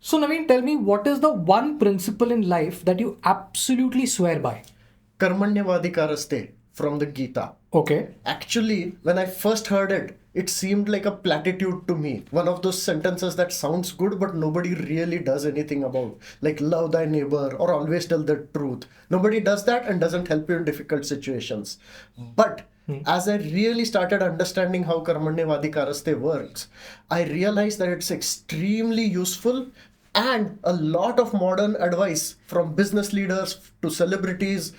So Naveen, tell me, what is the one principle in life that you absolutely swear by? Karmanyavadikaraste from the Gita. Okay. Actually, when I first heard it, it seemed like a platitude to me. One of those sentences that sounds good, but nobody really does anything about. Like, love thy neighbor or always tell the truth. Nobody does that and doesn't help you in difficult situations. But as I really started understanding how Karmanyavadikaraste works, I realized that it's extremely useful, and a lot of modern advice from business leaders to celebrities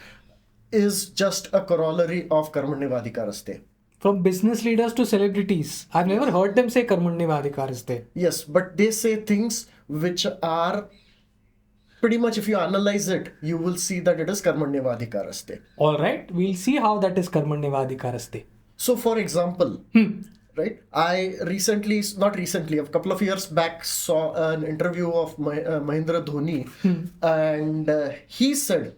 is just a corollary of Karmanyavadikaraste. From business leaders to celebrities, I've never heard them say Karmanyavadikaraste. Yes, but they say things which are pretty much, if you analyze it, you will see that it is Karmanyavadikaraste. All right, we'll see how that is Karmanyavadikaraste. So, for example, right, I recently, not recently, a couple of years back, saw an interview of Mahindra Dhoni, and he said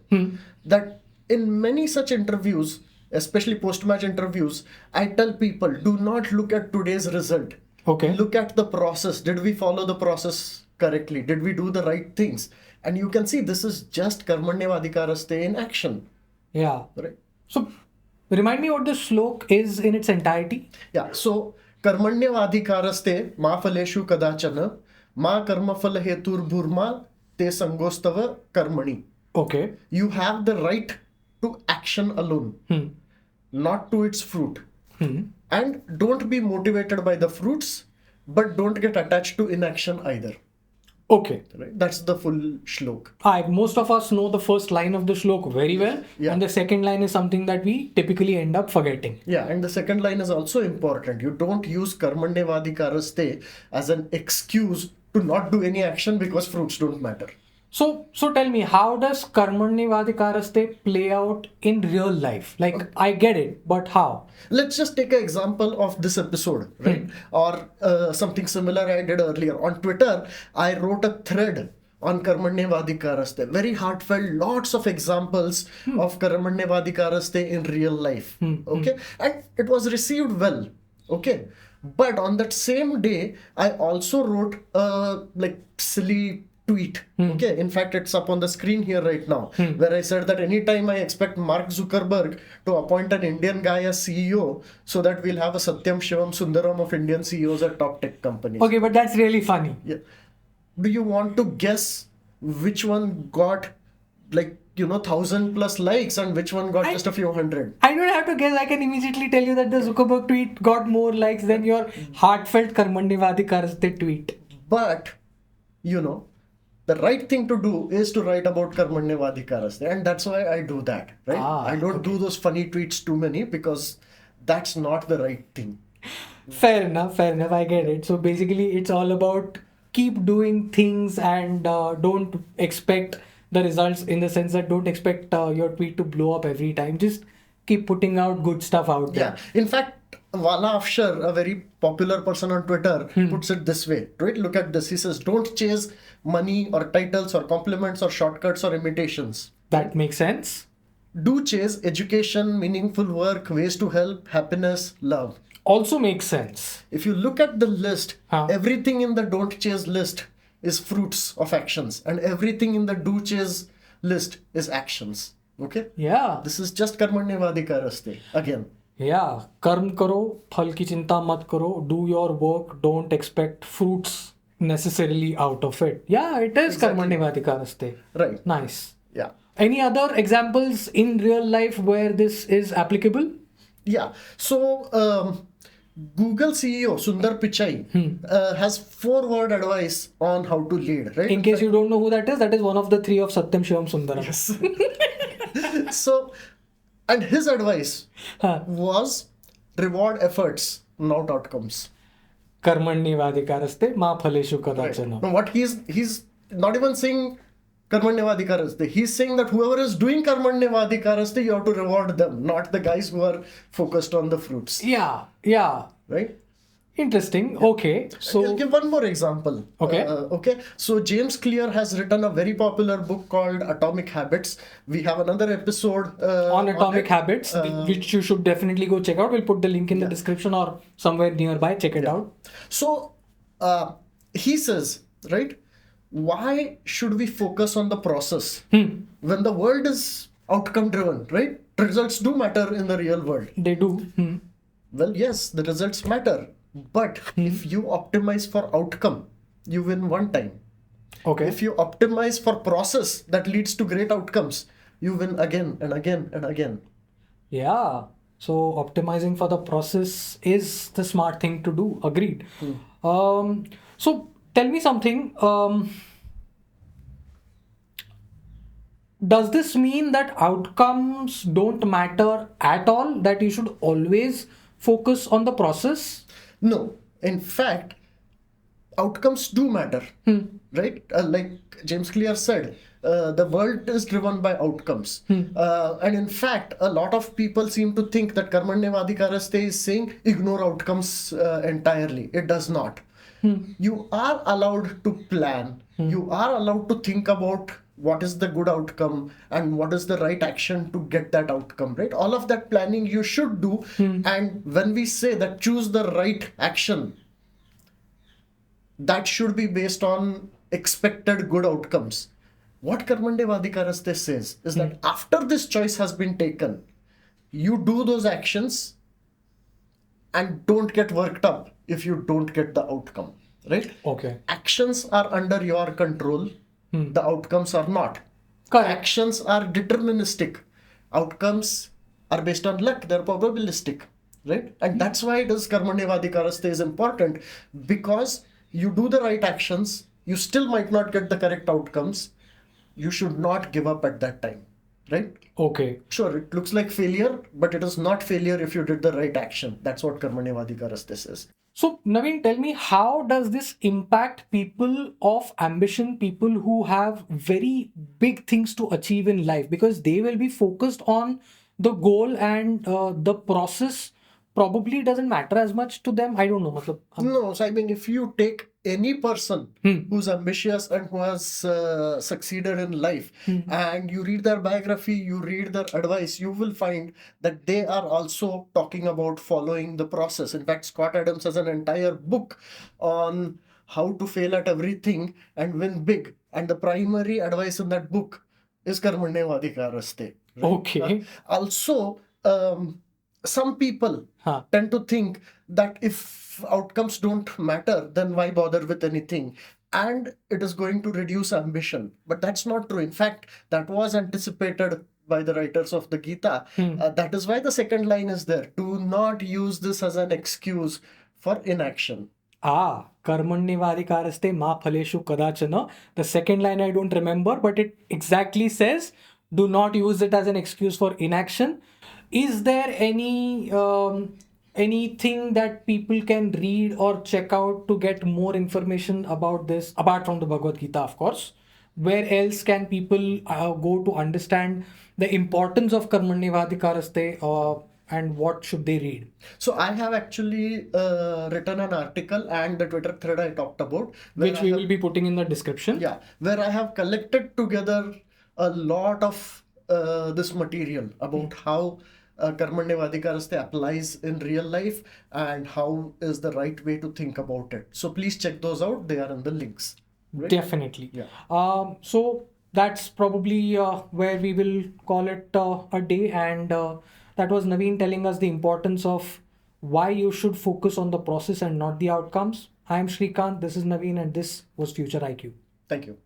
that in many such interviews, especially post-match interviews, I tell people, do not look at today's result. Okay. Look at the process. Did we follow the process correctly? Did we do the right things? And you can see this is just Karmanyavadikaraste in action. Yeah. Right? So, remind me what the shlok is in its entirety. Yeah, so Karmanyavadikaraste ma phaleshu kadachana ma karmaphala hetur bhurma te sangostava karmani. Okay. You have the right to action alone, not to its fruit. And don't be motivated by the fruits, but don't get attached to inaction either. Okay. Right? That's the full shlok. Most of us know the first line of the shlok very well, and the second line is something that we typically end up forgetting. Yeah, and the second line is also important. You don't use Karmanyavadikaraste as an excuse to not do any action because fruits don't matter. So tell me, how does Karmanyavadikaraste play out in real life? Like, I get it, but how? Let's just take an example of this episode, right? Or something similar I did earlier. On Twitter, I wrote a thread on Karmanyavadikaraste. Very heartfelt, lots of examples of Karmanyavadikaraste in real life. Okay? And it was received well. Okay? But on that same day, I also wrote a silly tweet. Okay, in fact, it's up on the screen here right now, where I said that anytime I expect Mark Zuckerberg to appoint an Indian guy as CEO, so that we'll have a Satyam Shivam Sundaram of Indian CEOs at top tech companies. Okay, but that's really funny. Yeah. Do you want to guess which one got 1,000+ likes and which one got just a few hundred? I don't have to guess. I can immediately tell you that the Zuckerberg tweet got more likes than your heartfelt Karmanyavadikaraste tweet. But, the right thing to do is to write about Karmanyavadikaraste, and that's why I do that, right? I don't do those funny tweets too many because that's not the right thing. Fair enough, I get it. So basically, it's all about keep doing things and don't expect the results, in the sense that don't expect your tweet to blow up every time. Just keep putting out good stuff out there. Yeah. In fact, Wala Afshar, a very popular person on Twitter, puts it this way, right? Look at this. He says, don't chase money or titles or compliments or shortcuts or imitations. That makes sense. Do chase education, meaningful work, ways to help, happiness, love. Also makes sense. If you look at the list, everything in the don't chase list is fruits of actions, and everything in the do chase list is actions. Okay? Yeah. This is just Karmanyavadikaraste again. Yeah, कर्म करो, फल की चिंता मत करो. Do your work. Don't expect fruits necessarily out of it. Yeah, it is Karmanyavadikaraste. Right. Nice. Yeah. Any other examples in real life where this is applicable? Yeah. So, Google CEO Sundar Pichai has 4-word advice on how to lead, right? In case you don't know who that is one of the 3 of Satyam Shivam Sundaram. Yes. So, and his advice was reward efforts, not outcomes. Karmanyavadikaraste ma phaleshu kadachana. Now, what he's not even saying Karmanyavadikaraste. He's saying that whoever is doing Karmanyavadikaraste, you have to reward them, not the guys who are focused on the fruits. Yeah. Right? Interesting. Okay. So I'll give one more example. Okay. So James Clear has written a very popular book called Atomic Habits. We have another episode on Atomic Habits, which you should definitely go check out. We'll put the link in the description or somewhere nearby. Check it out. So he says, right, why should we focus on the process when the world is outcome driven, right? Results do matter in the real world. They do. Well, yes, the results matter. But if you optimize for outcome, you win one time. Okay. If you optimize for process that leads to great outcomes, you win again and again and again. Yeah. So optimizing for the process is the smart thing to do. Agreed. So tell me something. Does this mean that outcomes don't matter at all? That you should always focus on the process? No, in fact, outcomes do matter, right? Like James Clear said, the world is driven by outcomes. And in fact, a lot of people seem to think that Karmanyavadhikaraste is saying ignore outcomes entirely. It does not. You are allowed to plan. You are allowed to think about what is the good outcome and what is the right action to get that outcome, right? All of that planning you should do. And when we say that choose the right action, that should be based on expected good outcomes. What Karmanyavadhikaraste says is that after this choice has been taken, you do those actions and don't get worked up if you don't get the outcome, right? Okay. Actions are under your control, the outcomes are not. Correct. Actions are deterministic, outcomes are based on luck, they're probabilistic, right? And that's why this Karmanyavadhikaraste is important, because you do the right actions, you still might not get the correct outcomes. You should not give up at that time, right? Okay. Sure, it looks like failure, but it is not failure if you did the right action. That's what Karmanyavadhikaraste says. So, Naveen, tell me, how does this impact people of ambition, people who have very big things to achieve in life? Because they will be focused on the goal, and the process probably doesn't matter as much to them. I don't know. Matlab, No, so I mean, if you take any person who's ambitious and who has succeeded in life, and you read their biography, you read their advice, you will find that they are also talking about following the process. In fact, Scott Adams has an entire book on how to fail at everything and win big. And the primary advice in that book is Karmanyavadhikaraste. Right? Okay. Also, some people Huh. tend to think that if outcomes don't matter, then why bother with anything? And it is going to reduce ambition. But that's not true. In fact, that was anticipated by the writers of the Gita. That is why the second line is there. Do not use this as an excuse for inaction. Karmanyavadhikaraste ma phaleshu kadachana. The second line I don't remember, but it exactly says, do not use it as an excuse for inaction. Is there anything that people can read or check out to get more information about this, apart from the Bhagavad Gita, of course? Where else can people go to understand the importance of Karmanyavadhikaraste, and what should they read? So I have actually written an article and the Twitter thread I talked about, Which we will be putting in the description. yeah, where I have collected together a lot of this material about how Karmanyavadhikaraste applies in real life and how is the right way to think about it. So please check those out. They are in the links. Right? Definitely. Yeah. So that's probably where we will call it a day. And that was Naveen telling us the importance of why you should focus on the process and not the outcomes. I am Shrikant, this is Naveen, and this was Future IQ. Thank you.